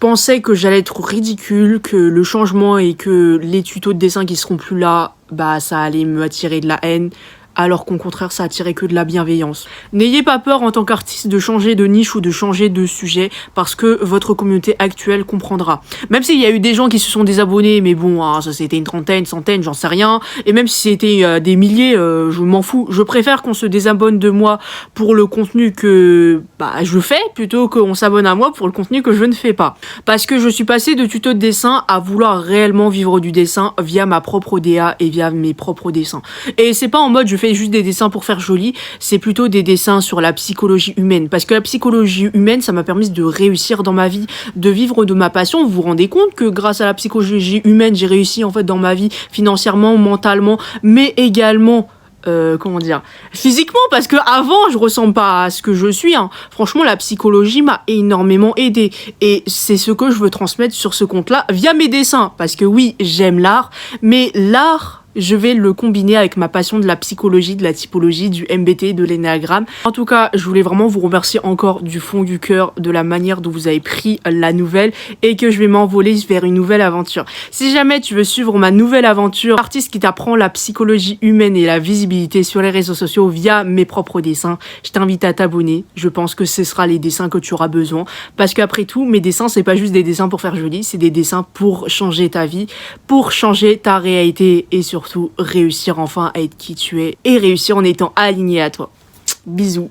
pensais que j'allais être ridicule, que le changement et que les tutos de dessin qui seront plus là, bah ça allait m'attirer de la haine. Alors qu'au contraire, ça attirait que de la bienveillance. N'ayez pas peur en tant qu'artiste de changer de niche ou de changer de sujet, parce que votre communauté actuelle comprendra. Même s'il y a eu des gens qui se sont désabonnés, mais bon, hein, ça c'était une trentaine, centaine, j'en sais rien. Et même si c'était des milliers, je m'en fous. Je préfère qu'on se désabonne de moi pour le contenu que je fais, plutôt qu'on s'abonne à moi pour le contenu que je ne fais pas. Parce que je suis passée de tuto de dessin à vouloir réellement vivre du dessin via ma propre DA et via mes propres dessins. Et c'est pas en mode je fais juste des dessins pour faire joli, c'est plutôt des dessins sur la psychologie humaine. Parce que la psychologie humaine, ça m'a permis de réussir dans ma vie, de vivre de ma passion. Vous vous rendez compte que grâce à la psychologie humaine, j'ai réussi en fait dans ma vie, financièrement, mentalement, mais également physiquement, parce que avant je ressemble pas à ce que je suis, hein. Franchement, la psychologie m'a énormément aidé et c'est ce que je veux transmettre sur ce compte-là via mes dessins, parce que oui, j'aime l'art, mais l'art, je vais le combiner avec ma passion de la psychologie, de la typologie, du MBT, de l'énéagramme. En tout cas, je voulais vraiment vous remercier encore du fond du cœur de la manière dont vous avez pris la nouvelle et que je vais m'envoler vers une nouvelle aventure. Si jamais tu veux suivre ma nouvelle aventure, artiste qui t'apprend la psychologie humaine et la visibilité sur les réseaux sociaux via mes propres dessins, je t'invite à t'abonner. Je pense que ce sera les dessins que tu auras besoin, parce qu'après tout, mes dessins, c'est pas juste des dessins pour faire joli, c'est des dessins pour changer ta vie, pour changer ta réalité et surtout réussir enfin à être qui tu es et réussir en étant aligné à toi. Bisous.